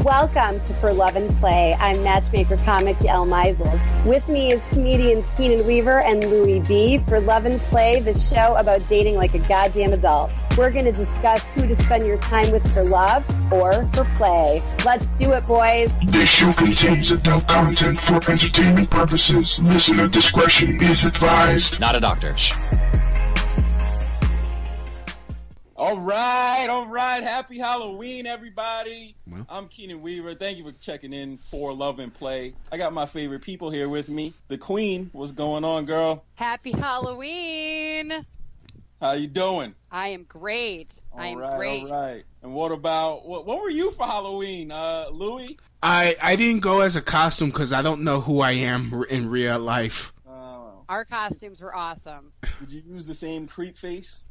Welcome to For Love and Play. I'm matchmaker comic Yael Meisels. With me is comedians Keenan Weaver and Louie B. For Love and Play, the show about dating like a goddamn adult. We're going to discuss who to spend your time with for love or for play. Let's do it, boys. This show contains adult content for entertainment purposes. Listener discretion is advised. Not a doctor. All right. Happy Halloween, everybody. Well. I'm Keenan Weaver. Thank you for checking in for Love and Play. I got my favorite people here with me. The Queen, what's going on, girl? Happy Halloween. How you doing? I am great. All right. And what about, what were you for Halloween, Louie? I didn't go as a costume because I don't know who I am in real life. Our costumes were awesome. Did you use the same creep face?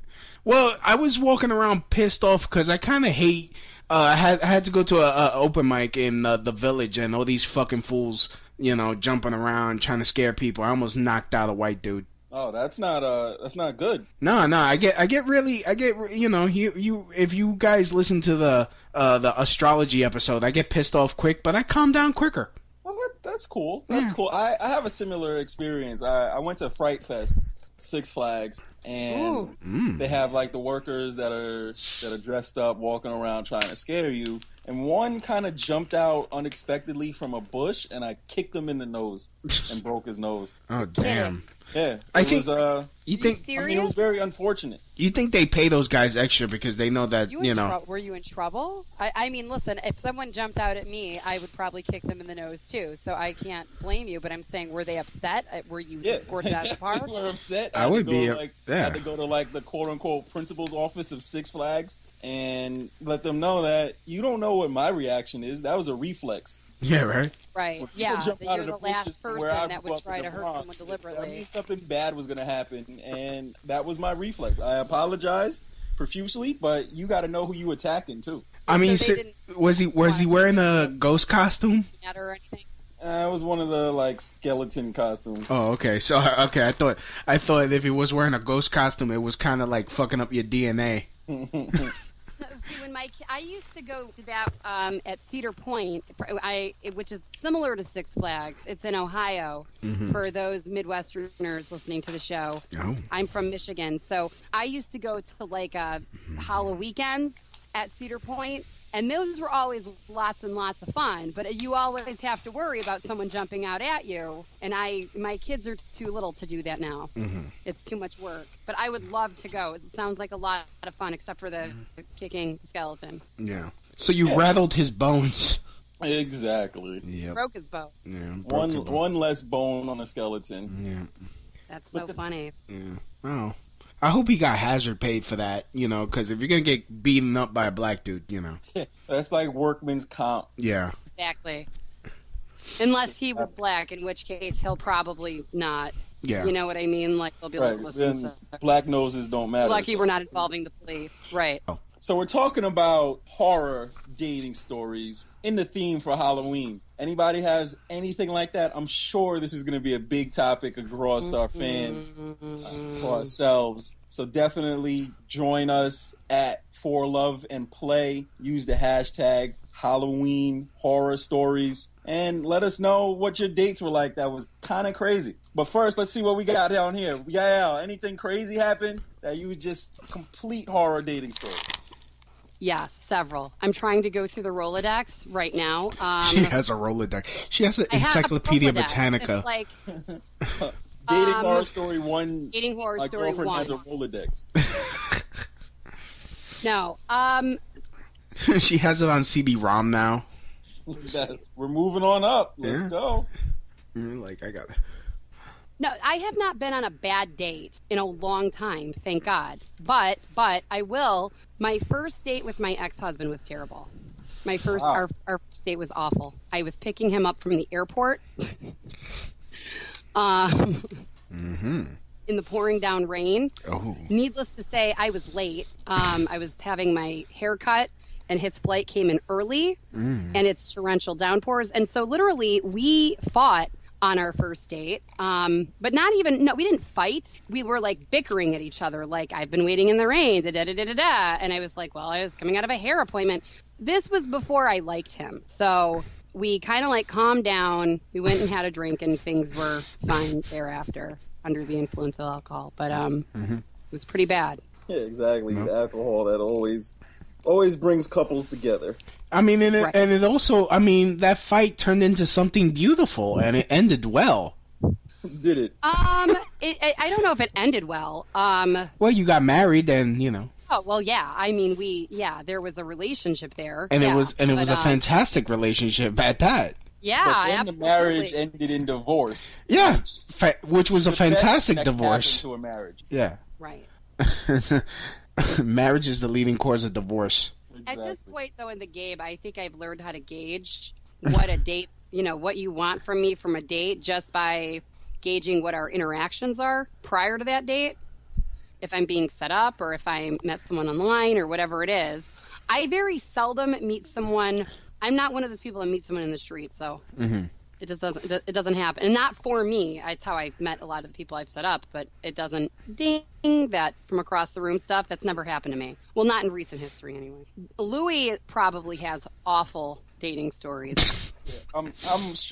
Well, I was walking around pissed off because I kind of hate. I had to go to a open mic in the village, and all these fucking fools, jumping around trying to scare people. I almost knocked out a white dude. Oh, that's not good. No, I get if you guys listen to the astrology episode, I get pissed off quick, but I calm down quicker. Well, that's cool. That's cool. I have a similar experience. I went to Fright Fest, Six Flags, and they have like the workers that are dressed up, walking around trying to scare you. And one kind of jumped out unexpectedly from a bush, and I kicked him in the nose and broke his nose. Oh damn! Yeah, it was very unfortunate. You think they pay those guys extra because they know that Were you in trouble? I mean, listen, if someone jumped out at me, I would probably kick them in the nose too. So I can't blame you. But I'm saying, were they upset? Were you escorted out of the park? They were upset. I would be. I had to go to like the quote unquote principal's office of Six Flags and let them know that you don't know what my reaction is. That was a reflex. Yeah, right. Right. Yeah. That you're the last person that would try to hurt someone deliberately. I mean, something bad was going to happen, and that was my reflex. I apologized profusely, but you got to know who you attacking too. I mean, was he wearing a ghost costume? Or anything? It was one of the like skeleton costumes. Oh, okay. So I thought if he was wearing a ghost costume, it was kind of like fucking up your DNA. See, when I used to go to that at Cedar Point, which is similar to Six Flags. It's in Ohio. For those Midwesterners listening to the show. Oh. I'm from Michigan, so I used to go to like Halloween weekends at Cedar Point, and those were always lots and lots of fun. But you always have to worry about someone jumping out at you, and my kids are too little to do that now. It's too much work. But I would love to go. It sounds like a lot of fun, except for the kicking skeleton. Yeah. So you rattled his bones. Exactly. Yep. Broke his bone. Yeah. One less bone on a skeleton. Yeah. That's so funny. Yeah. Oh. I hope he got hazard paid for that, because if you're going to get beaten up by a black dude, That's like workman's comp. Yeah. Exactly. Unless he was black, in which case he'll probably not. Yeah. You know what I mean? Like, they'll be like, listen, then black noses don't matter. lucky we're not involving the police. Right. Oh. So we're talking about horror dating stories in the theme for Halloween. Anybody has anything like that? I'm sure this is going to be a big topic across our fans for ourselves. So definitely join us at For Love and Play. Use the hashtag Halloween horror stories and let us know what your dates were like. That was kind of crazy. But first, let's see what we got down here. Yeah, anything crazy happen that you just complete horror dating story? Yes, several. I'm trying to go through the Rolodex right now. She has a Rolodex. She has an Encyclopedia Britannica. It's like Dating horror story one. Dating horror my story girlfriend one. has a Rolodex. No. She has it on CD-ROM now. We're moving on up. Let's go. Like, I got it. No, I have not been on a bad date in a long time, thank God. But I will. My first date with my ex-husband was terrible. Our first date was awful. I was picking him up from the airport. In the pouring down rain. Oh. Needless to say, I was late. I was having my hair cut, and his flight came in early, and it's torrential downpours. And so literally we fought on our first date. But not even, no, we didn't fight. We were like bickering at each other. Like, I've been waiting in the rain, da da da da da da. And I was like, well, I was coming out of a hair appointment. This was before I liked him. So we kind of like calmed down. We went and had a drink and things were fine thereafter under the influence of alcohol. But it was pretty bad. Yeah, exactly. The alcohol that always brings couples together. I mean, and it also, I mean, that fight turned into something beautiful, and it ended well. Did it? I don't know if it ended well. Well, you got married, and you know. Oh well, yeah. I mean, there was a relationship there, and it was a fantastic relationship at that. Yeah, but then absolutely. the marriage ended in divorce. Yeah, which was a fantastic divorce. To a marriage. Yeah. Right. Marriage is the leading cause of divorce. Exactly. At this point, though, in the game, I think I've learned how to gauge what a date, what you want from me from a date just by gauging what our interactions are prior to that date. If I'm being set up or if I met someone online or whatever it is. I very seldom meet someone. I'm not one of those people that meet someone in the street, so it doesn't happen. And not for me. That's how I've met a lot of the people I've set up, but it doesn't ding that from across the room stuff. That's never happened to me. Well, not in recent history anyway. Louis probably has awful dating stories. Yeah,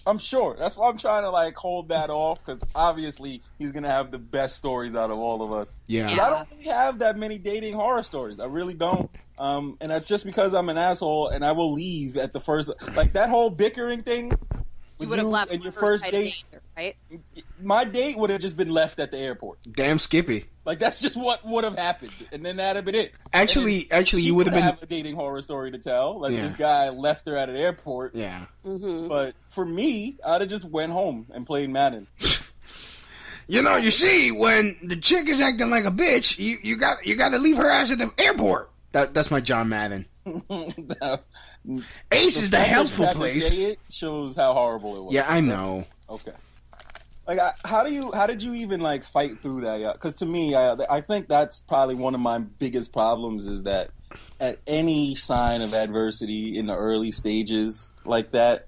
I'm sure. That's why I'm trying to like hold that off, because obviously he's gonna have the best stories out of all of us. Yeah. I don't really have that many dating horror stories. I really don't. And that's just because I'm an asshole and I will leave at the first, like that whole bickering thing. You would have left and your first date, right? My date would have just been left at the airport. Damn Skippy. Like that's just what would have happened, and then that'd have been it. Actually, you would have been a dating horror story to tell. Like this guy left her at an airport. Yeah. Mm-hmm. But for me, I'd have just went home and played Madden. You see, when the chick is acting like a bitch, you got to leave her ass at the airport. That's my John Madden. Ace is the helpful place. To say it shows how horrible it was. Yeah, I know. Okay. Like, how did you even like fight through that? Because to me, I think that's probably one of my biggest problems is that at any sign of adversity in the early stages like that,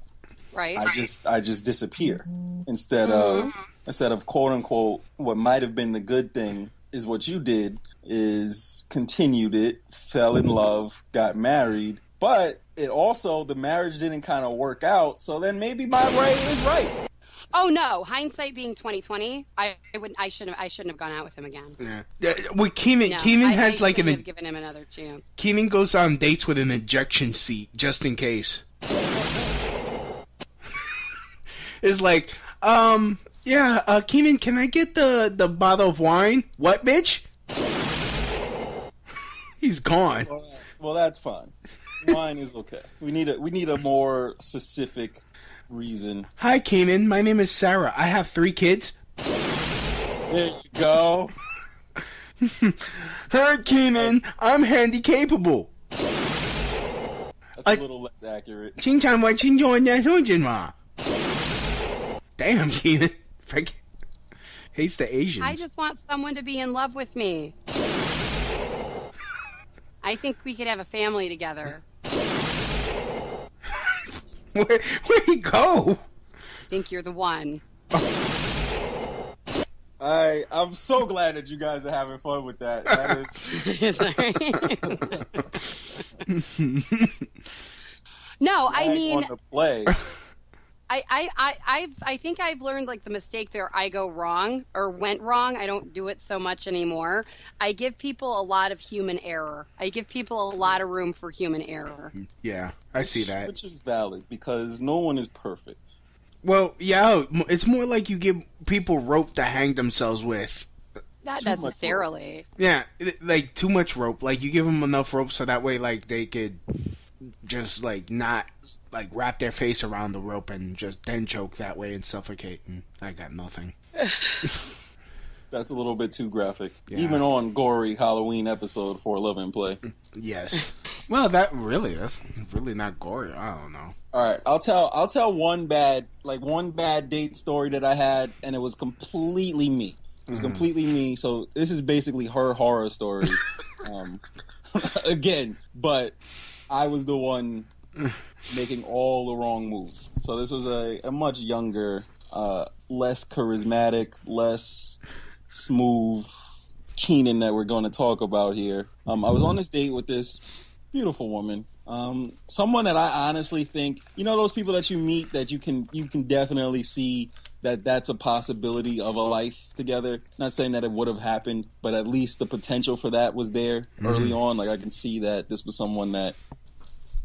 right? I just disappear instead of quote unquote what might have been the good thing is what you did is continued it, fell in love, got married, but it also the marriage didn't kind of work out. So then maybe my way is right. Oh no! Hindsight being 2020, I shouldn't have gone out with him again. Yeah. Well, Keenan has like have given him another chance. Keenan goes on dates with an ejection seat just in case. It's like, Keenan, can I get the bottle of wine? What, bitch? He's gone. Well, that's fine. Wine is okay. We need a more specific reason. Hi, Keenan. My name is Sarah. I have 3 kids. There you go. Hi, Keenan. I'm handy capable. That's a little less accurate. Damn, Keenan. Hates the Asians. I just want someone to be in love with me. I think we could have a family together. Where'd he go? I think you're the one. I'm so glad that you guys are having fun with that. No, I mean, on the play. I think I've learned like the mistake there. I go wrong or went wrong. I don't do it so much anymore. I give people a lot of human error. I give people a lot of room for human error. Yeah, I see that. Which is valid because no one is perfect. Well, yeah, it's more like you give people rope to hang themselves with. Not necessarily. Yeah, like too much rope. Like you give them enough rope so that way, like they could just like not like wrap their face around the rope and just then choke that way and suffocate. And I got nothing. That's a little bit too graphic, yeah. Even on gory Halloween episode for Love and Play. Yes. Well, that's really not gory. I don't know. All right, I'll tell one bad date story that I had, and it was completely me. It was completely me. So this is basically her horror story, again. But I was the one making all the wrong moves. So this was a much younger less charismatic, less smooth Keenan that we're going to talk about here. I was on this date with this beautiful woman. Someone that I honestly think, those people that you meet that you can definitely see that that's a possibility of a life together. Not saying that it would have happened, but at least the potential for that was there early on. Like, I can see that this was someone that,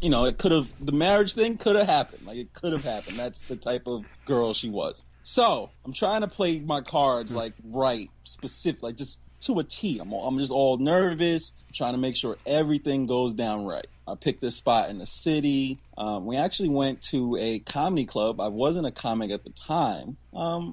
it could have, the marriage thing could have happened. Like, it could have happened. That's the type of girl she was. So I'm trying to play my cards like right, specific, like just to a T. I'm just all nervous, trying to make sure everything goes down right. I picked this spot in the city. We actually went to a comedy club. I wasn't a comic at the time,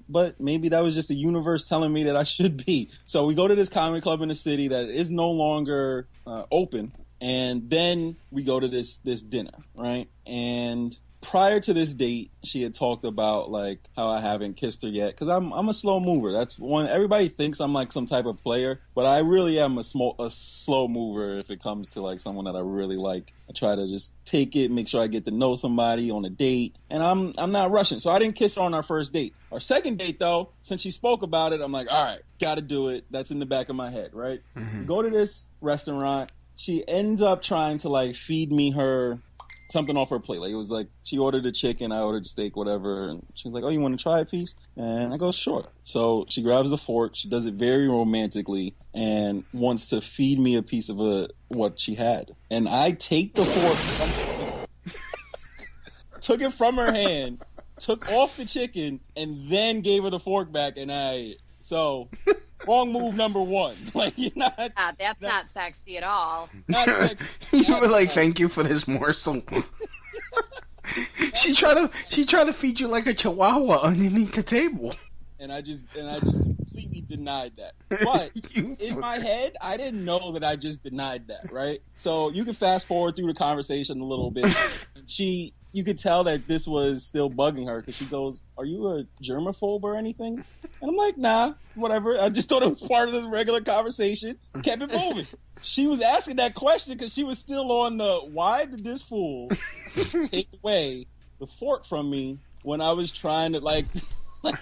but maybe that was just the universe telling me that I should be. So we go to this comedy club in the city that is no longer open, and then we go to this dinner, right? And prior to this date, she had talked about like how I haven't kissed her yet because I'm a slow mover. That's one. Everybody thinks I'm like some type of player, but I really am a slow mover if it comes to like someone that I really like. I try to just take it, make sure I get to know somebody on a date, and I'm not rushing. So I didn't kiss her on our first date. Our second date, though, since she spoke about it, I'm like, all right, got to do it. That's in the back of my head, right? We go to this restaurant. She ends up trying to like feed me her something off her plate. Like, it was like she ordered a chicken, I ordered steak, whatever, and she's like, oh, you want to try a piece? And I go, sure. So she grabs the fork, she does it very romantically, and wants to feed me a piece of what she had. And I take the fork, took it from her hand, took off the chicken, and then gave her the fork back, and I ate it. So wrong move number one. Like, you're not. That's not sexy at all. Not sexy. You were like, thank you for this morsel. She tried to feed you like a chihuahua underneath the table. And I just completely denied that. But in my head, I didn't know that I just denied that, right? So you can fast forward through the conversation a little bit. You could tell that this was still bugging her because she goes, are you a germaphobe or anything? And I'm like, nah, whatever. I just thought it was part of the regular conversation. Kept it moving. She was asking that question because she was still on the, why did this fool take away the fork from me when I was trying to, like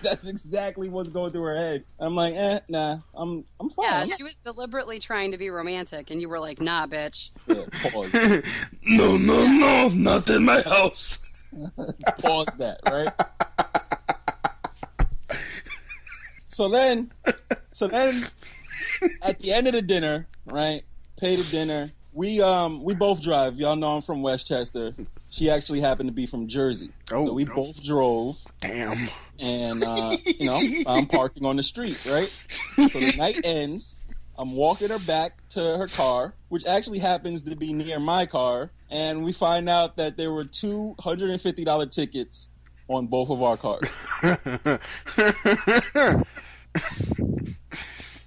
that's exactly what's going through her head. I'm like, nah, I'm fine. Yeah, she was deliberately trying to be romantic, and you were like, nah, bitch. Yeah, pause. No, not in my house. Pause that, right? So then, at the end of the dinner, right? Pay the dinner. We both drive. Y'all know I'm from Westchester. She actually happened to be from Jersey. Oh, so we both drove. Damn. And, I'm parking on the street, right? So the night ends. I'm walking her back to her car, which actually happens to be near my car. And we find out that there were $250 tickets on both of our cars.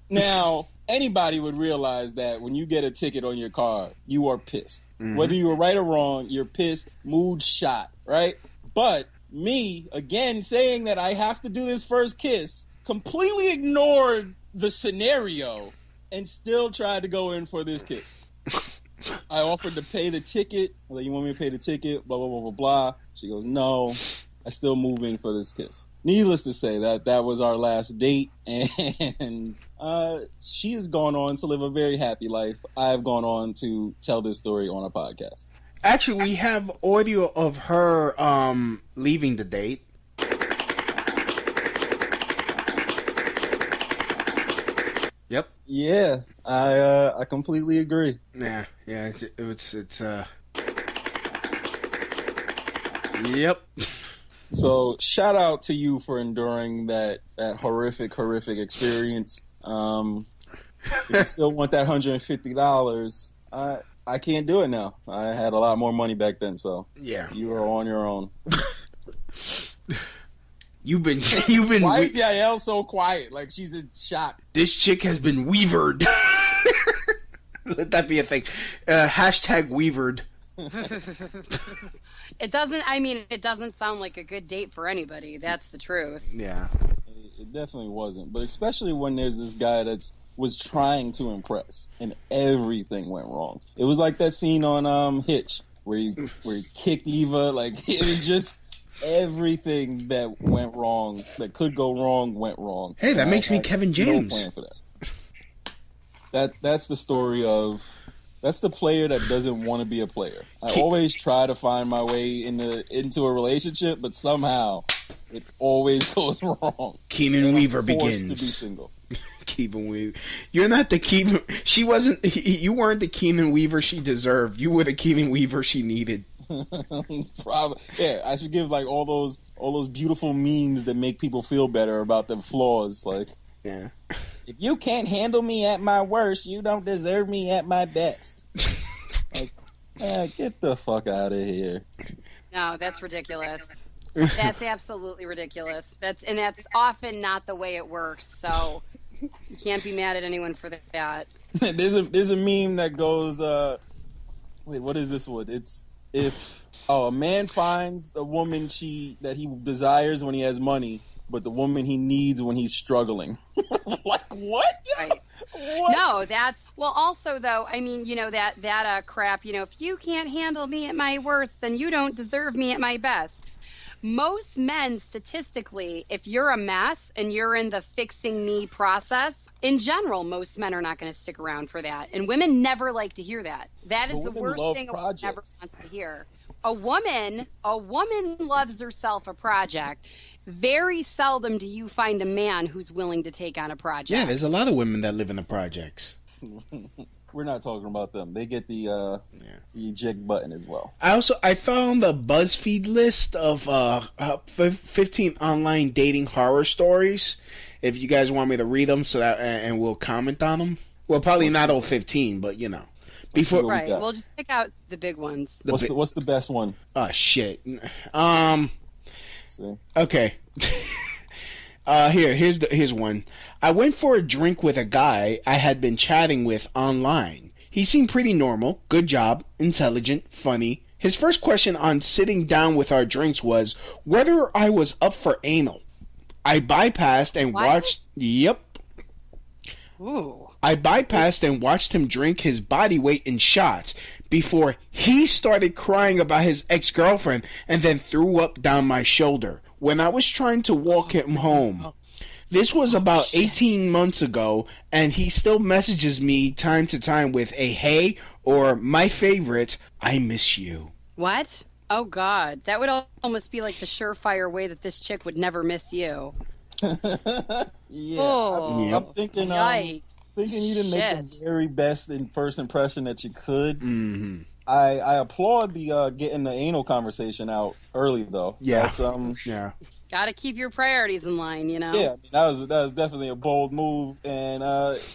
Now, anybody would realize that when you get a ticket on your car, you are pissed. Mm-hmm. Whether you were right or wrong, you're pissed, mood shot, right? But me, again, saying that I have to do this first kiss, completely ignored the scenario and still tried to go in for this kiss. I offered to pay the ticket. I was like, you want me to pay the ticket? Blah, blah, blah, blah, blah. She goes, no. I still move in for this kiss. Needless to say, that was our last date, and she has gone on to live a very happy life. I have gone on to tell this story on a podcast. Actually, we have audio of her leaving the date. Yep. Yeah, I completely agree. Yeah, it's Yep. So shout out to you for enduring that horrific experience. If you still want that $150, I can't do it now. I had a lot more money back then, so yeah, you are on your own. You've been. Why is Yael so quiet? Like she's in shock. This chick has been weavered. Let that be a thing. Hashtag weavered. It doesn't sound like a good date for anybody. That's the truth. Yeah. It definitely wasn't. But especially when there's this guy was trying to impress and everything went wrong. It was like that scene on Hitch where he kicked Eva. Like it was just everything that went wrong, that could go wrong, went wrong. Hey, that makes me Kevin James. No plan for that. That's the story of. That's the player that doesn't want to be a player. I always try to find my way into a relationship, but somehow it always goes wrong. Keenan Weaver begins begins to be single. Keenan Weaver. You're not the Keenan. She wasn't. You weren't the Keenan Weaver she deserved. You were the Keenan Weaver she needed. Probably. Yeah, I should give like all those beautiful memes that make people feel better about their flaws. Like, yeah. If you can't handle me at my worst, you don't deserve me at my best. Like, get the fuck out of here. No, that's ridiculous. That's absolutely ridiculous. That's often not the way it works. So you can't be mad at anyone for that. There's a meme that goes, wait, what is this one? It's if a man finds a woman that he desires when he has money, but the woman he needs when he's struggling. Like, what? Right. What? No, that's... Well, also, though, I mean, you know, that crap, you know, if you can't handle me at my worst, then you don't deserve me at my best. Most men, statistically, if you're a mess and you're in the fixing me process, in general, most men are not going to stick around for that. And women never like to hear that. That is the worst thing a woman ever wants to hear. A woman loves herself a project. Very seldom do you find a man who's willing to take on a project. Yeah, there's a lot of women that live in the projects. We're not talking about them. They get the eject button as well. I found a BuzzFeed list of 15 online dating horror stories. If you guys want me to read them, and we'll comment on them. Well, probably not all 15, but you know. Right, we'll just pick out the big ones. What's the best one? Oh shit. See? Okay. Here's one. I went for a drink with a guy I had been chatting with online. He seemed pretty normal, good job, intelligent, funny. His first question on sitting down with our drinks was whether I was up for anal. I bypassed and watched. Yep. Ooh. I bypassed and watched him drink his body weight in shots before he started crying about his ex-girlfriend and then threw up down my shoulder when I was trying to walk him home. This was about 18 months ago, and he still messages me time to time with a hey or my favorite, I miss you. What? Oh, God. That would almost be like the surefire way that this chick would never miss you. Yeah. Oh, I'm thinking you didn't make the very best first impression that you could. Mm-hmm. I applaud the getting the anal conversation out early, though. Yeah. That's, yeah. Got to keep your priorities in line, you know? Yeah, I mean, that was definitely a bold move, and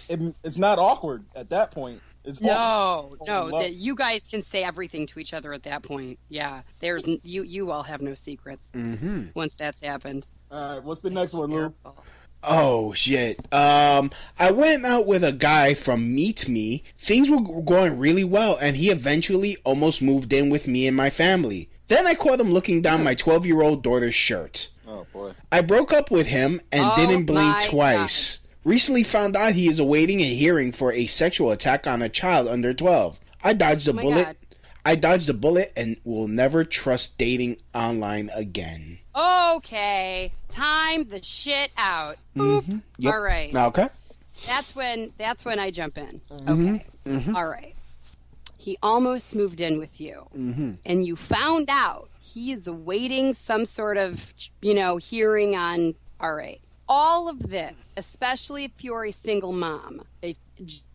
it's not awkward at that point. It's no, that you guys can say everything to each other at that point. Yeah, there's you all have no secrets once that's happened. All right, what's the next one, Lou? Oh, shit. I went out with a guy from Meet Me. Things were going really well, and he eventually almost moved in with me and my family. Then I caught him looking down my 12-year-old daughter's shirt. Oh, boy. I broke up with him and didn't blink twice. God. Recently found out he is awaiting a hearing for a sexual attack on a child under 12. I dodged a bullet. God. I dodged a bullet and will never trust dating online again. Okay, time the shit out. Boop. Mm-hmm. Yep. All right. Okay. That's when I jump in. Okay. Mm-hmm. All right. He almost moved in with you, and you found out he is awaiting some sort of, hearing on. All right. All of this, especially if you're a single mom,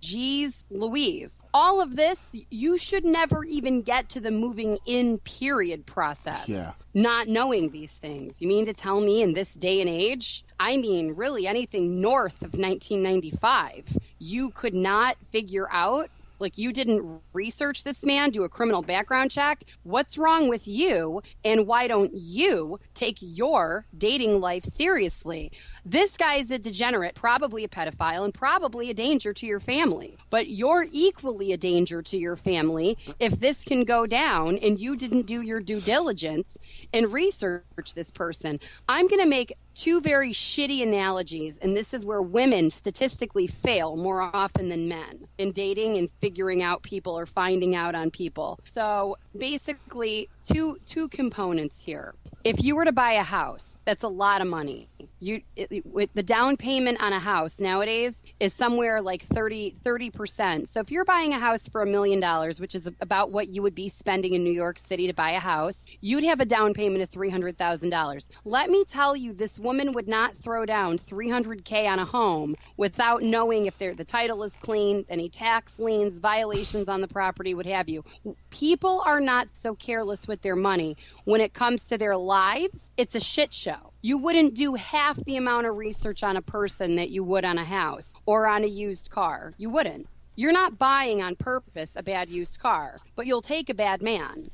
geez Louise, all of this, you should never even get to the moving in period process. Yeah. Not knowing these things. You mean to tell me in this day and age, I mean, really anything north of 1995, you could not figure out? Like, you didn't research this man, do a criminal background check? What's wrong with you, and why don't you take your dating life seriously? This guy is a degenerate, probably a pedophile, and probably a danger to your family. But you're equally a danger to your family if this can go down and you didn't do your due diligence and research this person. I'm going to make two very shitty analogies, and this is where women statistically fail more often than men in dating and figuring out people or finding out on people. So basically, two components here. If you were to buy a house, that's a lot of money. With the down payment on a house nowadays is somewhere like 30%. So if you're buying a house for $1 million, which is about what you would be spending in New York City to buy a house, you'd have a down payment of $300,000. Let me tell you, this woman would not throw down $300K on a home without knowing if the title is clean, any tax liens, violations on the property, what have you. People are not so careless with their money. When it comes to their lives, it's a shit show. You wouldn't do half the amount of research on a person that you would on a house or on a used car. You wouldn't. You're not buying on purpose a bad used car, but you'll take a bad man.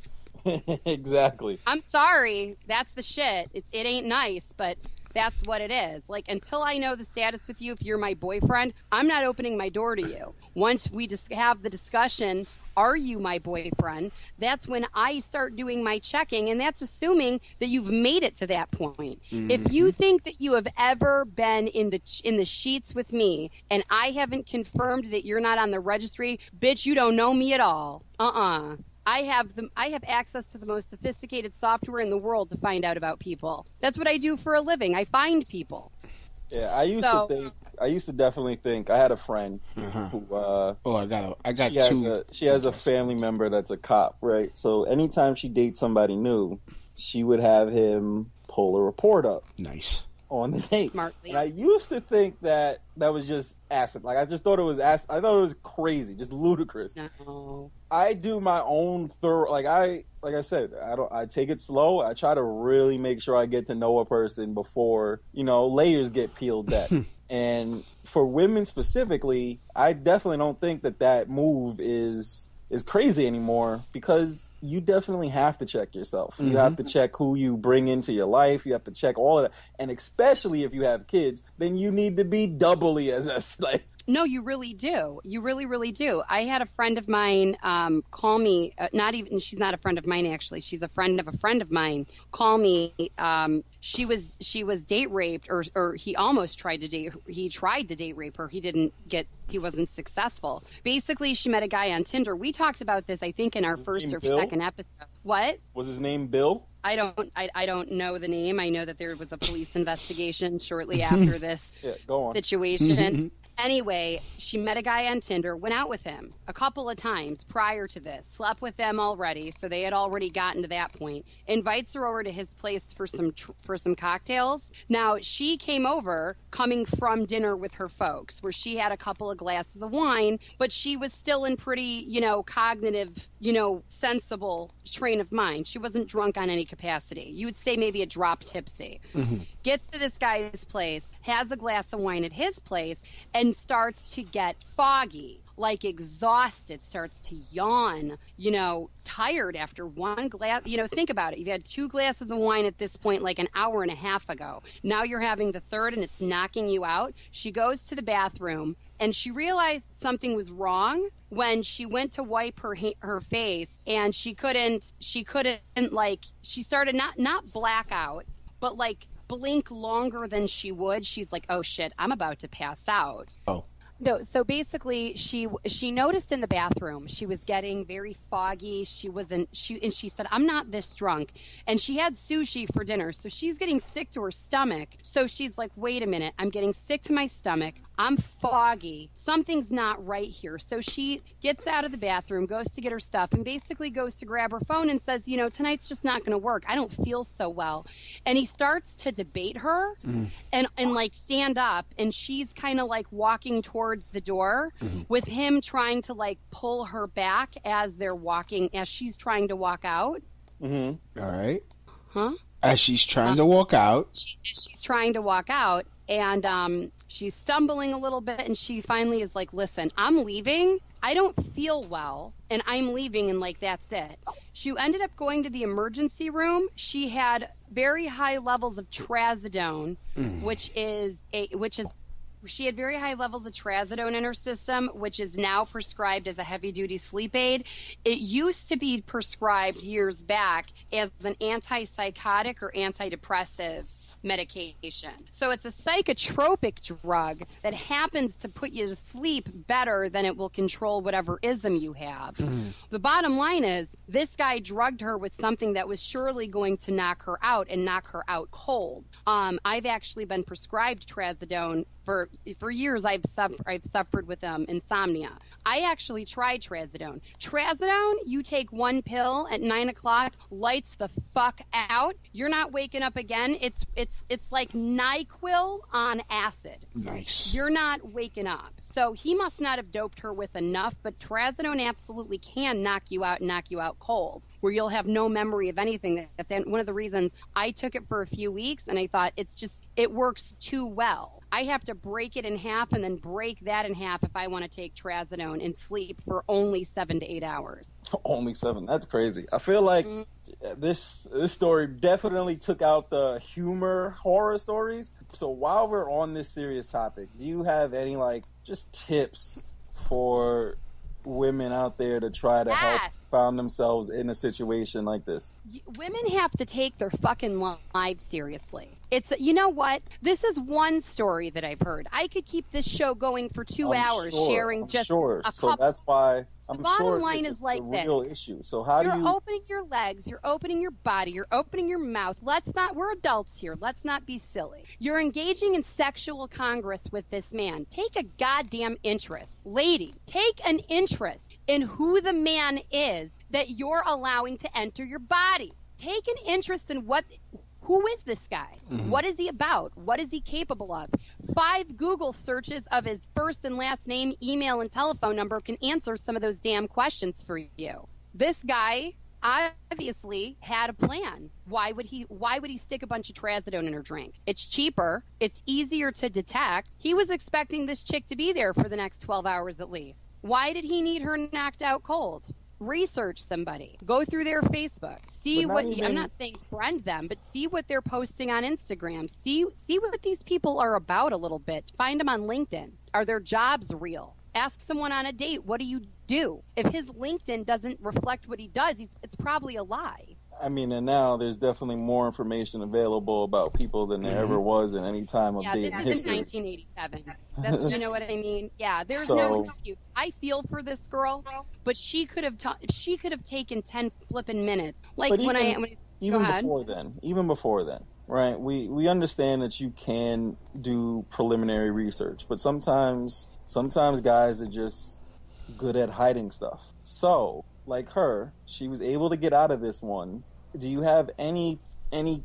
Exactly. I'm sorry. That's the shit. It ain't nice, but that's what it is. Like, until I know the status with you, if you're my boyfriend, I'm not opening my door to you. Once we just have the discussion, are you my boyfriend? That's when I start doing my checking, and that's assuming that you've made it to that point. Mm-hmm. If you think that you have ever been in the sheets with me, and I haven't confirmed that you're not on the registry, bitch, you don't know me at all. I have access to the most sophisticated software in the world to find out about people. That's what I do for a living. I find people. Yeah, I used to definitely think. I had a friend who. I got two. She has a family member that's a cop, right? So anytime she dates somebody new, she would have him pull a report up. Nice. On the date. Smartly. And I used to think that was just acid. Like, I just thought it was acid. I thought it was crazy, just ludicrous. No. I do my own thorough, like I said, I take it slow. I try to really make sure I get to know a person before, layers get peeled back. And for women specifically, I definitely don't think that move is crazy anymore, because you definitely have to check yourself. Mm-hmm. You have to check who you bring into your life. You have to check all of that. And especially if you have kids, then you need to be doubly as like. No, you really do. You really, really do. I had a friend of mine call me. She's not a friend of mine, actually. She's a friend of a friend of mine. Call me. She was date raped, or he almost tried to date. He tried to date rape her. He wasn't successful. Basically, she met a guy on Tinder. We talked about this, I think, in our first or second episode. What? Was his name Bill? I don't know the name. I know that there was a police investigation shortly after this situation. Anyway, she met a guy on Tinder, went out with him a couple of times prior to this, slept with them already, so they had already gotten to that point. Invites her over to his place for some cocktails. Now, she came over coming from dinner with her folks, where she had a couple of glasses of wine, but she was still in pretty, cognitive, sensible train of mind. She wasn't drunk on any capacity. You would say maybe a drop tipsy. Mm-hmm. Gets to this guy's place, has a glass of wine at his place, and starts to get foggy, like exhausted, starts to yawn, tired after one glass. Think about it. You've had 2 glasses of wine at this point like an hour and a half ago. Now you're having the third and it's knocking you out. She goes to the bathroom and she realized something was wrong when she went to wipe her face, and she started not black out, but like blink longer than she would. She's like, oh shit, I'm about to pass out. Oh. No, so basically she noticed in the bathroom she was getting very foggy. She said, I'm not this drunk. And she had sushi for dinner, so she's getting sick to her stomach. So she's like, wait a minute, I'm getting sick to my stomach. I'm foggy. Something's not right here. So she gets out of the bathroom, goes to get her stuff, and basically goes to grab her phone and says, tonight's just not going to work. I don't feel so well. And he starts to debate her and like stand up, and she's kind of like walking towards the door with him trying to like pull her back as she's trying to walk out. Mm-hmm. All right. Huh? As she's trying to walk out. She's trying to walk out, and she's stumbling a little bit, and she finally is like, listen, I'm leaving. I don't feel well, and I'm leaving, and like, that's it. She ended up going to the emergency room. She had very high levels of trazodone, which is She had very high levels of trazodone in her system, which is now prescribed as a heavy-duty sleep aid. It used to be prescribed years back as an antipsychotic or antidepressive medication. So it's a psychotropic drug that happens to put you to sleep better than it will control whatever ism you have. The bottom line is, this guy drugged her with something that was surely going to knock her out and knock her out cold. I've actually been prescribed trazodone for years. I've suffered with insomnia. I actually tried trazodone. Trazodone, you take one pill at 9 o'clock, lights the fuck out. You're not waking up again. It's like NyQuil on acid. Nice. You're not waking up. So he must not have doped her with enough, but trazodone absolutely can knock you out cold, where you'll have no memory of anything. That's one of the reasons I took it for a few weeks, and I thought it works too well. I have to break it in half and then break that in half if I want to take trazodone and sleep for only 7 to 8 hours. Only 7. That's crazy. I feel like this story definitely took out the humor horror stories. So while we're on this serious topic, do you have any just tips for women out there to try to help found themselves in a situation like this? Women have to take their fucking lives seriously. You know what? This is one story that I've heard. I could keep this show going for 2 hours sharing a couple. So that's why the bottom line is like this. It's a real issue. So how do you... You're opening your legs, you're opening your body, you're opening your mouth. We're adults here. Let's not be silly. You're engaging in sexual congress with this man. Take a goddamn interest. Lady, take an interest in who the man is that you're allowing to enter your body. Take an interest in who is this guy? Mm-hmm. What is he about? What is he capable of? 5 Google searches of his first and last name, email, and telephone number can answer some of those damn questions for you. This guy obviously had a plan. Why would he stick a bunch of trazodone in her drink? It's cheaper. It's easier to detect. He was expecting this chick to be there for the next 12 hours at least. Why did he need her knocked out cold? Research somebody. Go through their Facebook. See what I'm not saying friend them, but see what they're posting on Instagram. See what these people are about a little bit. Find them on LinkedIn. Are their jobs real? Ask someone on a date, what do you do? If his LinkedIn doesn't reflect what he does, it's probably a lie. I mean, and now there's definitely more information available about people than there ever was in any time of dating history. Yeah, this is in 1987. You know what I mean? Yeah, there's no excuse. I feel for this girl, but she could have taken 10 flipping minutes. Even before then, right? We understand that you can do preliminary research, but sometimes guys are just good at hiding stuff. So, like her, she was able to get out of this one. Do you have any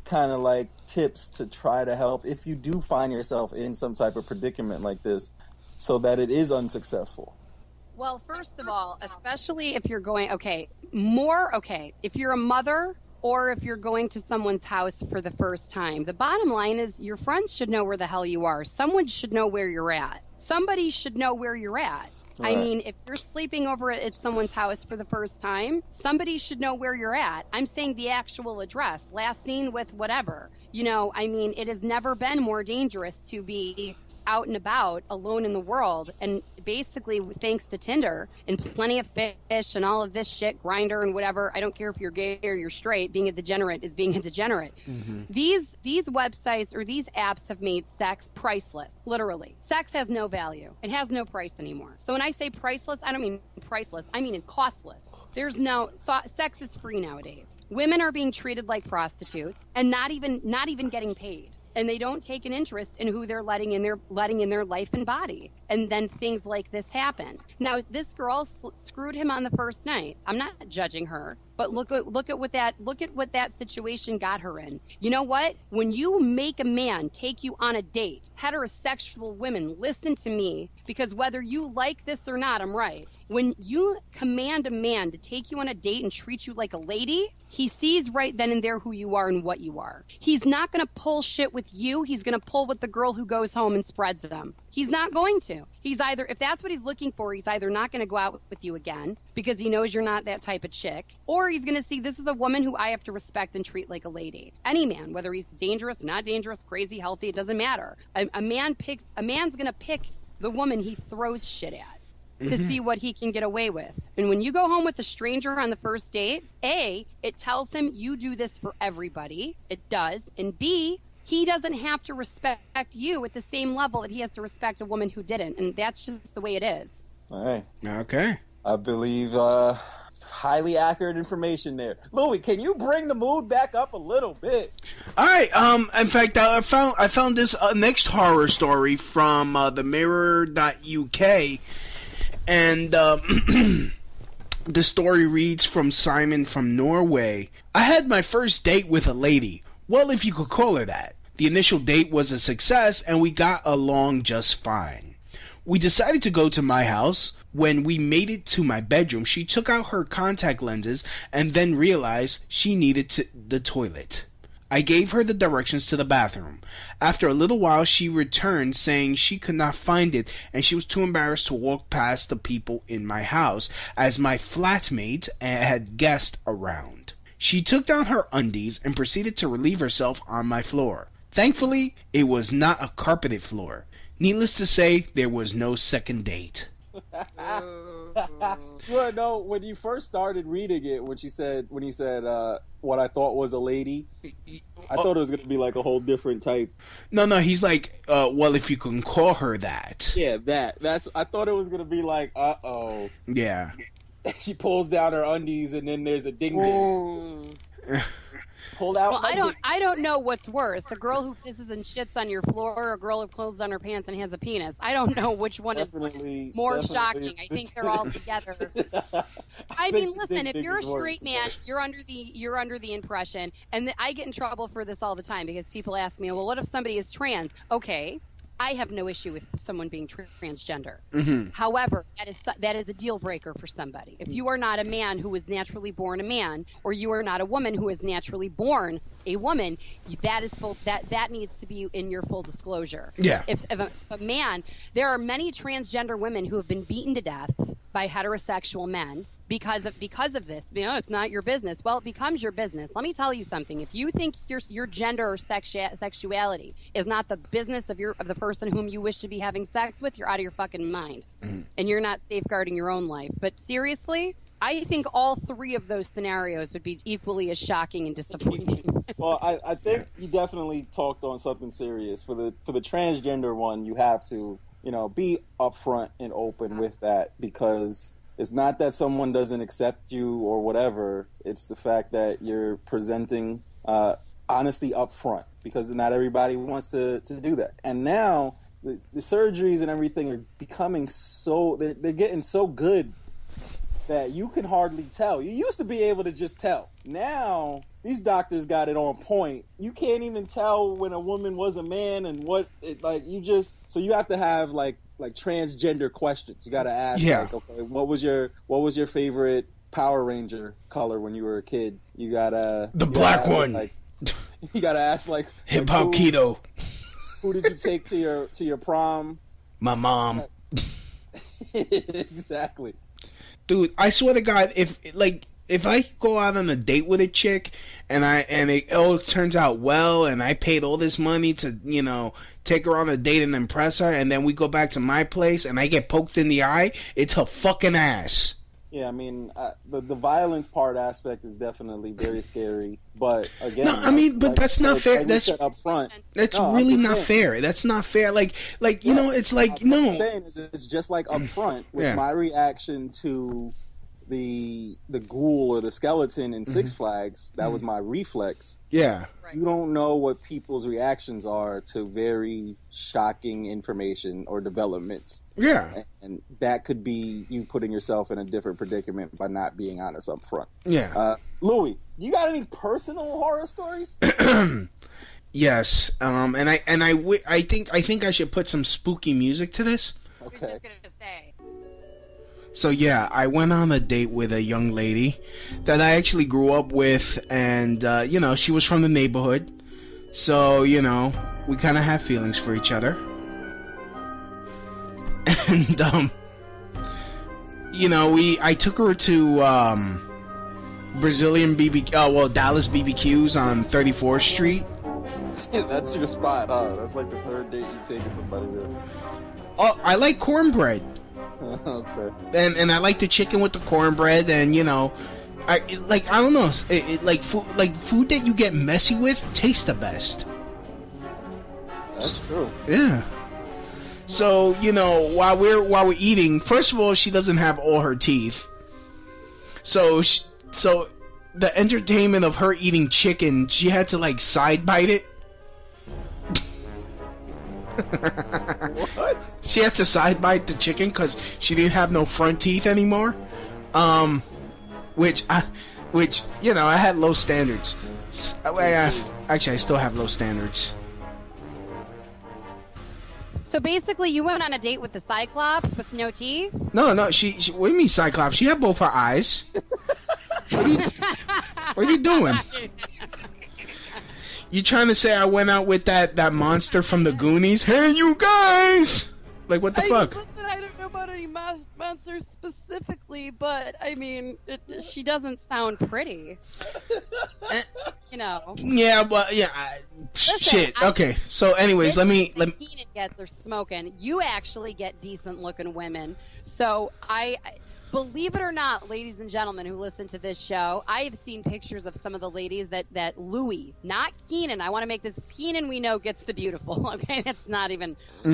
kind of tips to try to help if you do find yourself in some type of predicament like this so that it is unsuccessful? Well, first of all, especially if you're going, if you're a mother or if you're going to someone's house for the first time, the bottom line is your friends should know where the hell you are. Someone should know where you're at. Somebody should know where you're at. Right. I mean, if you're sleeping over at someone's house for the first time, somebody should know where you're at. I'm saying the actual address, last seen with whatever. It has never been more dangerous to be out and about alone in the world. And basically, thanks to Tinder and Plenty of Fish and all of this shit, Grindr and whatever, I don't care if you're gay or you're straight, being a degenerate is being a degenerate. Mm-hmm. These websites or these apps have made sex priceless, literally. Sex has no value. It has no price anymore. So when I say priceless, I don't mean priceless. I mean it's costless. Sex is free nowadays. Women are being treated like prostitutes and not even getting paid. And they don't take an interest in who they're letting in their life and body. And then things like this happen. Now, this girl screwed him on the first night. I'm not judging her, but look at what that situation got her in. You know what? When you make a man take you on a date, heterosexual women, listen to me, because whether you like this or not, I'm right. When you command a man to take you on a date and treat you like a lady, he sees right then and there who you are and what you are. He's not going to pull shit with you. He's going to pull with the girl who goes home and spreads them. He's not going to. He's either, if that's what he's looking for, he's either not going to go out with you again because he knows you're not that type of chick, or he's going to see this is a woman who I have to respect and treat like a lady. Any man, whether he's dangerous, not dangerous, crazy, healthy, it doesn't matter. A man's going to pick the woman he throws shit at to see what he can get away with. And when you go home with a stranger on the first date, A, it tells him you do this for everybody. It does. And B, he doesn't have to respect you at the same level that he has to respect a woman who didn't. And that's just the way it is. All right. Okay. I believe highly accurate information there. Louis, can you bring the mood back up a little bit? All right. In fact, I found this next horror story from the Mirror.uk, and the story reads from Simon from Norway. I had my first date with a lady. Well, if you could call her that. The initial date was a success, and we got along just fine. We decided to go to my house. When we made it to my bedroom, she took out her contact lenses and then realized she needed the toilet. I gave her the directions to the bathroom. After a little while, she returned saying she could not find it and she was too embarrassed to walk past the people in my house as my flatmate had guests around. She took down her undies and proceeded to relieve herself on my floor. Thankfully, it was not a carpeted floor. Needless to say, there was no second date. Well, no, when you first started reading it, when he said what I thought was a lady, I thought it was going to be like a whole different type. No, he's like, well, if you can call her that. Yeah, that's. I thought it was going to be like, uh-oh. Yeah. She pulls down her undies and then there's a ding ding. Pulled out. Well, I don't know what's worse: a girl who pisses and shits on your floor, or a girl who pulls down her pants and has a penis. I don't know which one is more shocking. I think they're all together. I mean, listen, if you're a straight man, you're under the impression, and I get in trouble for this all the time because people ask me, well, what if somebody is trans? Okay. I have no issue with someone being transgender. Mm-hmm. However, that is a deal breaker for somebody. If you are not a man who was naturally born a man, or you are not a woman who is naturally born a woman, that is that needs to be in your full disclosure. Yeah. If a man, there are many transgender women who have been beaten to death by heterosexual men because of this. You know, it's not your business. Well, it becomes your business. Let me tell you something. If you think your gender or sexuality is not the business of the person whom you wish to be having sex with, you're out of your fucking mind. Mm-hmm. And you're not safeguarding your own life. But seriously, I think all three of those scenarios would be equally as shocking and disappointing. Well, I think you definitely talked on something serious. For the transgender one, you have to, be upfront and open with that, because it's not that someone doesn't accept you or whatever. It's the fact that you're presenting honesty up front, because not everybody wants to do that. And now the surgeries and everything are becoming they're getting so good that you can hardly tell. You used to be able to just tell. Now these doctors got it on point. You can't even tell when a woman was a man and so you have to have like transgender questions. You got to ask, okay, what was your favorite Power Ranger color when you were a kid? You gotta the black one. You gotta ask hip hop keto. Who did you take to your prom? My mom. Exactly. Dude, I swear to God, if I go out on a date with a chick and it all turns out well, and I paid all this money to take her on a date and impress her, and then we go back to my place and I get poked in the eye, it's her fucking ass. Yeah, I mean, the violence part aspect is definitely very scary. But again, no, I mean, but that's not fair. That's up front. That's really not fair. That's not fair. It's like no. What I'm saying is, it's just like up front with my reaction to the ghoul or the skeleton in Six Flags. That was my reflex. Yeah. You don't know what people's reactions are to very shocking information or developments. Yeah. And that could be you putting yourself in a different predicament by not being honest up front. Yeah. Louis, you got any personal horror stories? Yes. I think I should put some spooky music to this. Okay. I was just gonna say. So yeah, I went on a date with a young lady that I actually grew up with, and she was from the neighborhood, so we kind of have feelings for each other. And you know, I took her to Brazilian Dallas BBQs on 34th Street. That's your spot, huh? That's like the third date you've taken somebody there. Oh, I like cornbread. Okay. And I like the chicken with the cornbread, and you know, I don't know, food that you get messy with tastes the best. That's true. Yeah. So, you know, while we're eating, first of all, she doesn't have all her teeth. So the entertainment of her eating chicken, she had to like side bite it. What? She had to side bite the chicken because she didn't have no front teeth anymore. Which you know, I had low standards. Actually, I still have low standards. So basically, you went on a date with the Cyclops with no teeth? No, she what do you mean Cyclops? She had both her eyes. What are you doing? You trying to say I went out with that monster from the Goonies? Hey, you guys! Like, what the fuck? Listen, I don't know about any monsters specifically, but, I mean, she doesn't sound pretty. You know. Yeah, but, yeah. Shit. Okay, so anyways, let me... Keenan gets are smoking. You actually get decent-looking women. So, believe it or not, ladies and gentlemen who listen to this show, I have seen pictures of some of the ladies that Louis, not Keenan. I want to make this Keenan we know gets the beautiful. Okay, that's not even. Mm-hmm.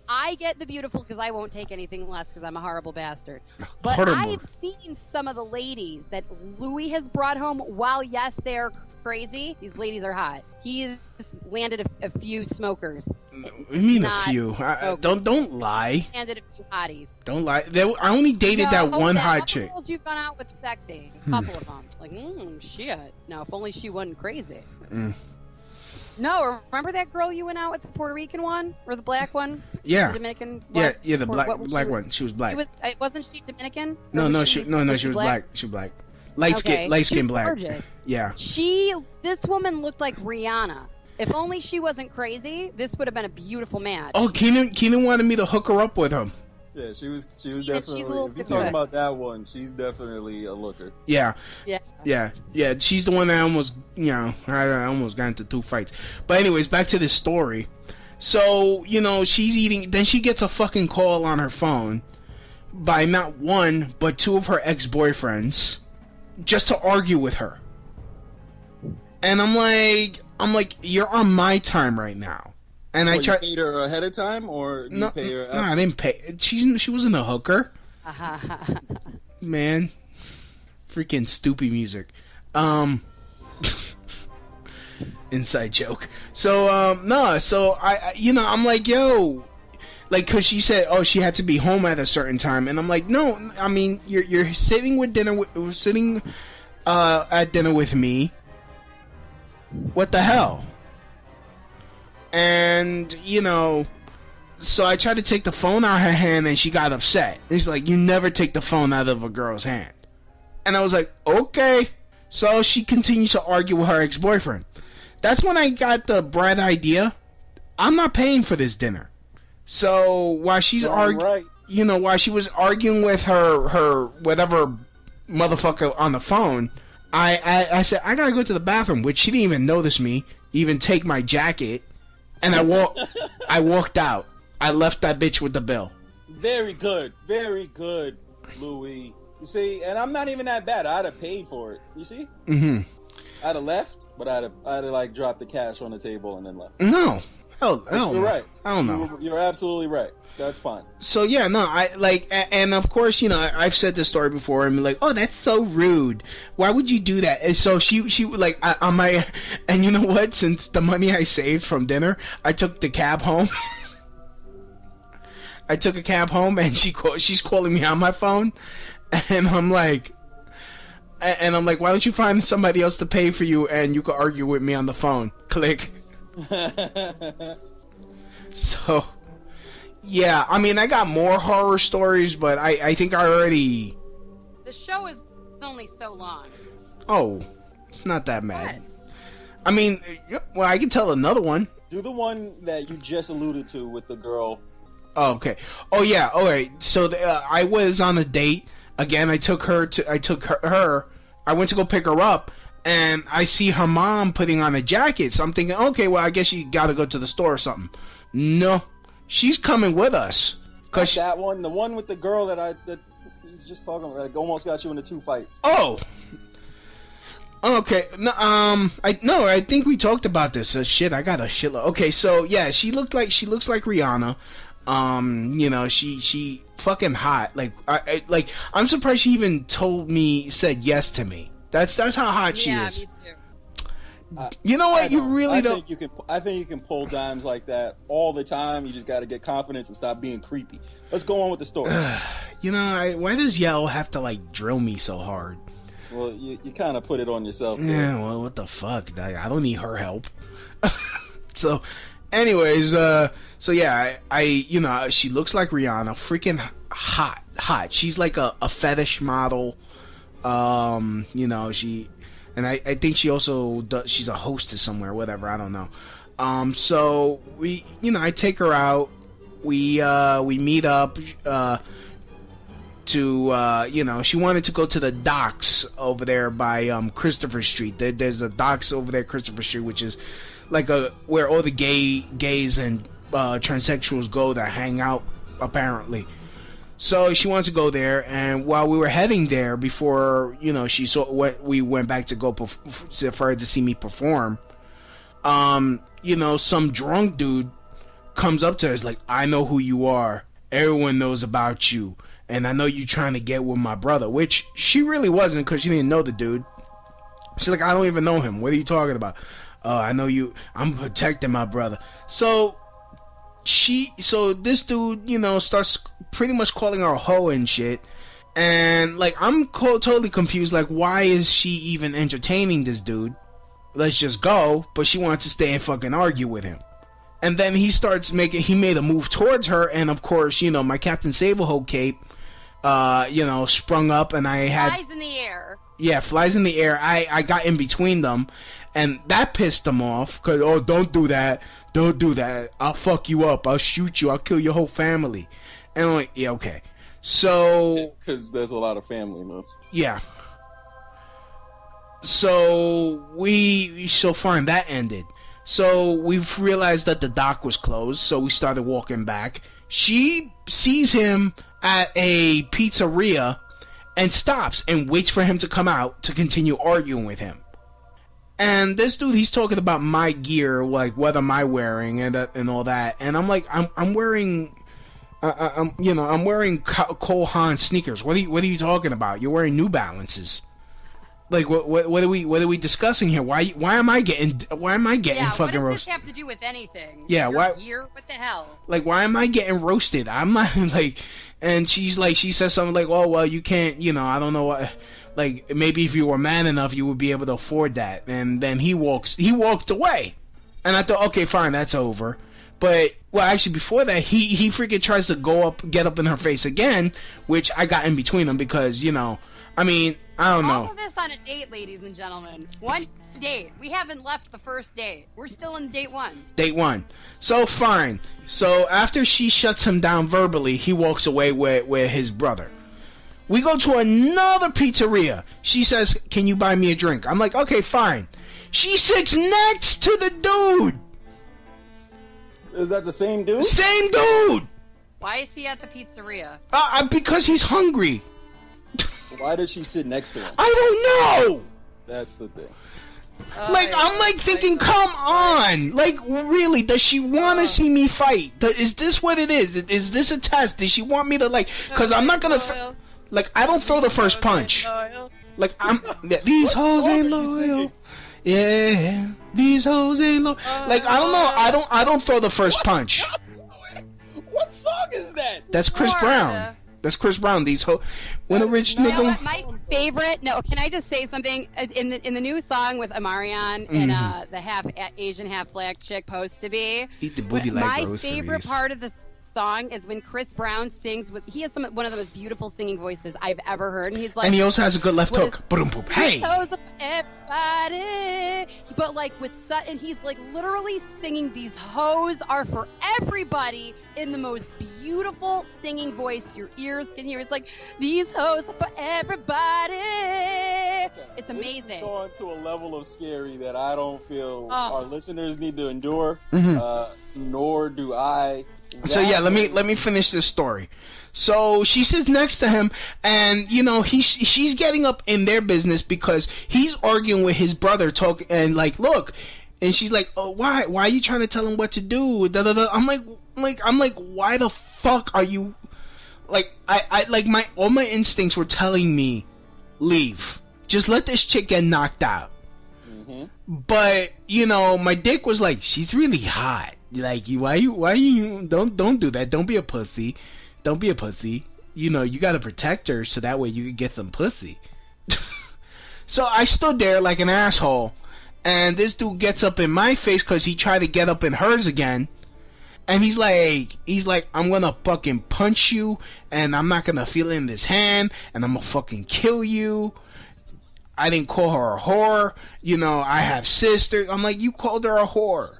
I get the beautiful because I won't take anything less because I'm a horrible bastard. But I've seen some of the ladies that Louis has brought home. While yes, they're crazy, these ladies are hot. He has landed a few smokers. What do you mean a few? Don't lie. Landed a few hotties. Don't lie. I only dated that one hot chick. Girls you've gone out with sexy. A couple of them. Like, shit. Now, if only she wasn't crazy. No, remember that girl you went out with, the Puerto Rican one? Or the black one? Yeah. The Dominican one? Yeah, the black one. She was black. Wasn't she Dominican? No, she was black. She was black. Light skin black. Gorgeous. Yeah. This woman looked like Rihanna. If only she wasn't crazy, this would have been a beautiful match. Oh, Keenan wanted me to hook her up with him. Yeah, she was definitely. If you're talking about that one, she's definitely a looker. Yeah. She's the one that almost, I almost got into 2 fights. But anyways, back to this story. So, she's eating. Then she gets a fucking call on her phone by not one but 2 of her ex-boyfriends, just to argue with her. And I'm like, you're on my time right now. And you paid her ahead of time, or you pay her? No, I didn't pay. She wasn't a hooker. Man, freaking stupid music. Inside joke. So no. So I'm like, yo, like, cause she said, oh, she had to be home at a certain time, and I'm like, no. I mean, you're sitting at dinner with me. What the hell? And, so I tried to take the phone out of her hand, and she got upset. She's like, you never take the phone out of a girl's hand. And I was like, okay. So she continues to argue with her ex-boyfriend. That's when I got the bright idea. I'm not paying for this dinner. So while she's arguing, while she was arguing with her whatever motherfucker on the phone, I said, I gotta go to the bathroom, which she didn't even notice me, even take my jacket. And I walked out. I left that bitch with the bill. Very good, Louis. You see, and I'm not even that bad. I'd have paid for it. You see? Mm-hmm. I'd have left, but I'd have like dropped the cash on the table and then left. No, you're right. I don't know. You're absolutely right. That's fine. So yeah, no, and of course, I've said this story before, and be like, oh, that's so rude. Why would you do that? And so she like on my, and you know what? Since the money I saved from dinner, I took the cab home. I took a cab home, and she's calling me on my phone, and I'm like, why don't you find somebody else to pay for you, and you can argue with me on the phone? Click. So. Yeah, I mean, I got more horror stories, but I think I already... The show is only so long. Oh, it's not that bad. What? I mean, well, I can tell another one. Do the one that you just alluded to with the girl Oh, okay. Oh yeah. All right. So I was on a date again. I took her. I went to go pick her up, and I see her mom putting on a jacket. So I'm thinking, okay, well, I guess she got to go to the store or something. No, she's coming with us. Cause that one, the one with the girl that you was just talking about, that almost got you into 2 fights. Oh. Okay. No, I think we talked about this. Shit, I got a shitload. Okay, so yeah, she looks like Rihanna. You know, she fucking hot. Like, I'm surprised she even said yes to me. That's how hot she is. Yeah, me too. You know what? You really don't. I think you can pull dimes like that all the time. You just got to get confidence and stop being creepy. Let's go on with the story. You know, why does Yell have to like drill me so hard? Well, you kind of put it on yourself. Yeah. Well, what the fuck? I don't need her help. So, anyways, so yeah, you know, she looks like Rihanna, freaking hot. She's like a fetish model. You know, and I think she also she's a hostess somewhere, whatever, I don't know. So I take her out. We meet up. She wanted to go to the docks over there by Christopher Street. There's a docks over there, Christopher Street, which is like where all the gays and transsexuals go to hang out, apparently. So she wants to go there, and while we were heading there, before we went back to go for her to see me perform. Some drunk dude comes up to her, is like, "I know who you are. Everyone knows about you, and I know you trying to get with my brother," which she really wasn't, because she didn't know the dude. She's like, "I don't even know him. What are you talking about?" "I know you. I'm protecting my brother." So this dude, starts pretty much calling her a hoe and shit. And, like, I'm totally confused. Like, why is she even entertaining this dude? Let's just go. But she wants to stay and fucking argue with him. And then he made a move towards her. And, of course, my Captain Sablehoe cape, sprung up. And I had... Flies in the air. Yeah, flies in the air. I got in between them. And that pissed them off. Because, "Oh, don't do that. Don't do that. I'll fuck you up. I'll shoot you. I'll kill your whole family." And I'm like, yeah, okay. So... Because there's a lot of family in this. Yeah. So fine, that ended. So we've realized that the dock was closed, so we started walking back. She sees him at a pizzeria and stops and waits for him to come out to continue arguing with him. And this dude, he's talking about my gear, like what am I wearing and all that. And I'm like, I'm wearing, I'm wearing Cole Haan sneakers. What are you talking about? You're wearing New Balances. Like what are we discussing here? Why am I getting fucking roasted? What does this have to do with anything? Yeah, Your gear? What the hell? Like, why am I getting roasted? I'm not like, and she says something like, "Oh well, you can't, I don't know what." Like, maybe if you were man enough, you would be able to afford that. And then he walked away. And I thought, okay, fine, that's over. But, well, actually, before that, he freaking tries to get up in her face again, which I got in between them because, I mean, I don't know. All of this on a date, ladies and gentlemen. One date. We haven't left the first date. We're still in date one. Date one. So, fine. So, after she shuts him down verbally, he walks away with his brother. We go to another pizzeria. She says, "Can you buy me a drink?" I'm like, okay, fine. She sits next to the dude. Is that the same dude? Same dude! Why is he at the pizzeria? Because he's hungry. Why did she sit next to him? I don't know! That's the thing. I'm thinking, come on! Like, really, does she want to see me fight? Is this what it is? Is this a test? Does she want me to, because I'm not gonna... I don't throw the first punch. Like, these hoes ain't loyal. Yeah, these hoes ain't loyal. Like, I don't know. I don't throw the first punch. What song is that? That's Chris Brown. That's Chris Brown. These hoes. When a rich nigga. You know what, my favorite. No, can I just say something? In the new song with Amarion and the half Asian, half black chick, Supposed to Be. Eat the booty like my groceries. favorite part of the song is when Chris Brown sings he has one of the most beautiful singing voices I've ever heard, and he's like, and he also has a good left hook. Hey, everybody, but and he's like literally singing these hoes are for everybody in the most beautiful singing voice your ears can hear. It's like, these hoes are for everybody. It's amazing. This is going to a level of scary that I don't feel our listeners need to endure, nor do I. So yeah, let me finish this story. So she sits next to him, and you know she's getting up in their business because he's arguing with his brother, and like, look, and she's like, oh, why are you trying to tell him what to do? Da, da, da. I'm like, why the fuck are you? Like, I like all my instincts were telling me, leave, just let this chick get knocked out. But you know, my dick was like, she's really hot. Like, why you don't do that. Don't be a pussy. Don't be a pussy. You know, you gotta protect her so that way you can get some pussy. So I stood there like an asshole, and this dude gets up in my face because he tried to get up in hers again. And he's like, I'm gonna fucking punch you, and I'm not gonna feel it in this hand, and I'm gonna fucking kill you. I didn't call her a whore. You know, I have sisters. I'm like, you called her a whore.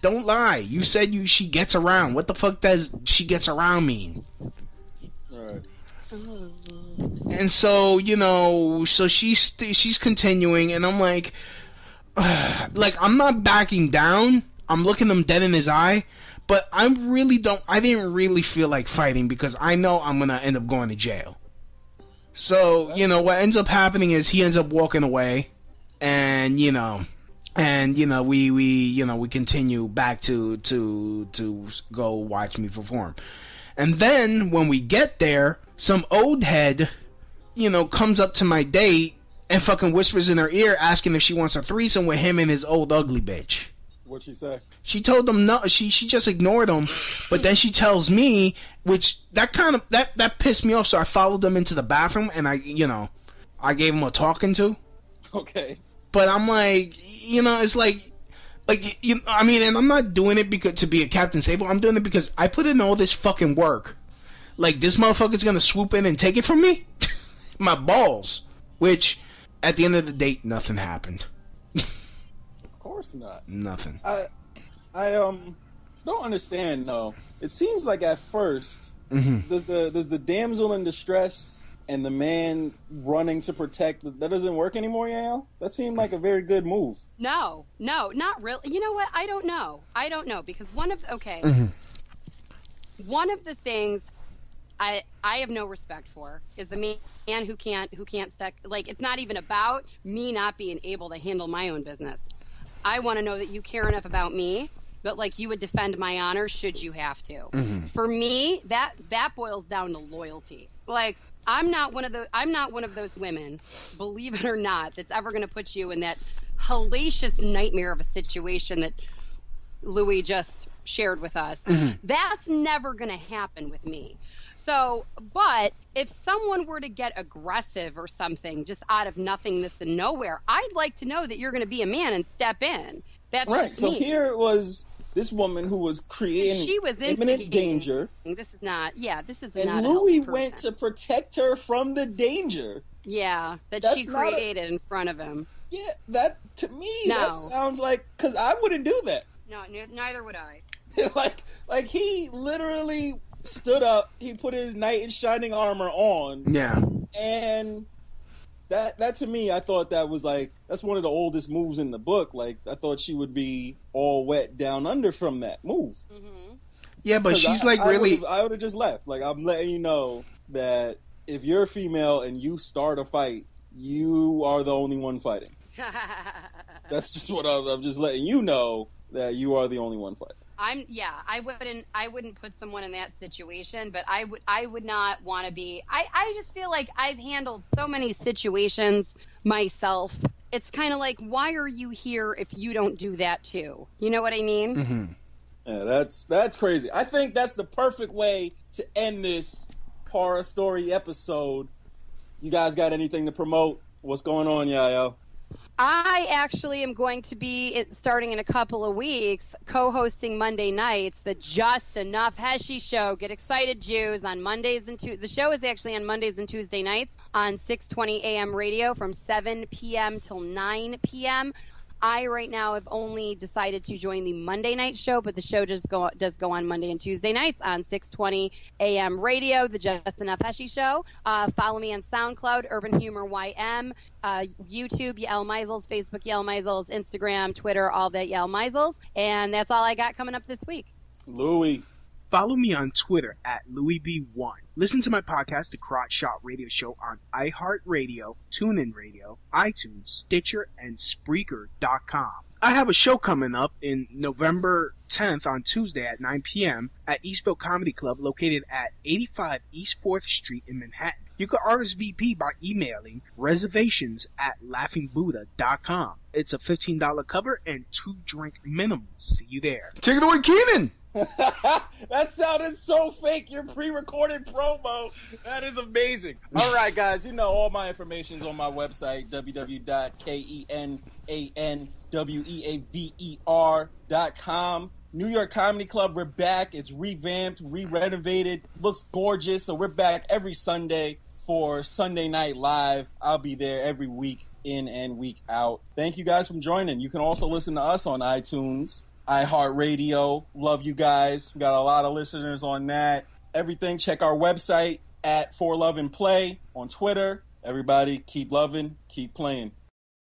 Don't lie. You said she gets around. What the fuck does she gets around mean? Right. And so, you know, so she's continuing, and I'm like I'm not backing down. I'm looking him dead in his eye, but I didn't really feel like fighting because I know I'm gonna end up going to jail. So, you know, what ends up happening is he ends up walking away, and you know, we continue back to go watch me perform. And then when we get there, some old head, you know, comes up to my date and fucking whispers in her ear asking if she wants a threesome with him and his old ugly bitch. What'd she say? She told him no. She just ignored him. But then she tells me, which that pissed me off. So I followed them into the bathroom and I gave him a talking to. Okay. But I'm like, you know, it's like, you know, I mean, and I'm not doing it because to be a Captain Sable. I'm doing it because I put in all this fucking work. Like, this motherfucker's gonna swoop in and take it from me? My balls. Which, at the end of the day, nothing happened. Of course not. Nothing. I don't understand though. It seems like at first, does the damsel in distress and the man running to protect, that doesn't work anymore, Yael? That seemed like a very good move. No, not really. You know what? I don't know because one of the things I have no respect for is the man who can't like, it's not even about me not being able to handle my own business. I want to know that you care enough about me, but like, you would defend my honor should you have to. For me, that boils down to loyalty. Like, I'm not one of those women, believe it or not, that's ever going to put you in that hellacious nightmare of a situation that Louis just shared with us. That's never going to happen with me. So, but if someone were to get aggressive or something just out of nothingness and nowhere, I'd like to know that you're going to be a man and step in. That's right. So me. Here it was this woman who was creating imminent danger. This is not. And Louis went to protect her from the danger. Yeah, that's she created in front of him. Yeah, that to me that sounds like, because I wouldn't do that. No, neither would I. like he literally stood up, he put his knight in shining armor on. Yeah. And that to me, I thought that was like, that's one of the oldest moves in the book. Like, I thought she would be all wet down under from that move. Yeah, but she's really... I would have just left. Like, I'm letting you know that if you're a female and you start a fight, you are the only one fighting. That's just what I'm just letting you know, that you are the only one fighting. I wouldn't put someone in that situation, but I would not want to be. I just feel like I've handled so many situations myself. It's kind of like, why are you here if you don't do that too? You know what I mean? Yeah, that's crazy. I think that's the perfect way to end this horror story episode. You guys got anything to promote? What's going on, Yayo? I actually am going to be, starting in a couple of weeks, co-hosting Monday nights, the Just Enough Heshy Show. Get excited, Jews, on Mondays and Tuesdays. The show is actually on Mondays and Tuesday nights on 620 AM radio from 7 p.m. till 9 p.m. I right now have only decided to join the Monday night show, but the show does go on Monday and Tuesday nights on 620 AM radio, the Justin F. Heshy Show. Follow me on SoundCloud, Urban Humor YM, YouTube, Yael Meisels, Facebook, Yael Meisels, Instagram, Twitter, all that, Yael Meisels. And that's all I got coming up this week. Louie. Follow me on Twitter at LouisB1. Listen to my podcast, The Crotch Shot Radio Show, on iHeartRadio, TuneIn Radio, iTunes, Stitcher, and Spreaker.com. I have a show coming up in November 10th on Tuesday at 9 p.m. at Eastville Comedy Club, located at 85 East 4th Street in Manhattan. You can RSVP by emailing reservations@laughingbuddha.com. It's a $15 cover and 2-drink minimum. See you there. Take it away, Keenan! That sounded so fake, your pre-recorded promo. That is amazing. All right, guys, you know all my information is on my website, www.kenanweaver.com. New York Comedy Club, we're back. It's revamped, re-renovated, looks gorgeous. So we're back every Sunday for Sunday Night Live. I'll be there every week, in and week out. Thank you guys for joining. You can also listen to us on iTunes, iHeartRadio. Love you guys. We got a lot of listeners on that. Everything, check our website at For Love and Play on Twitter. Everybody, keep loving, keep playing.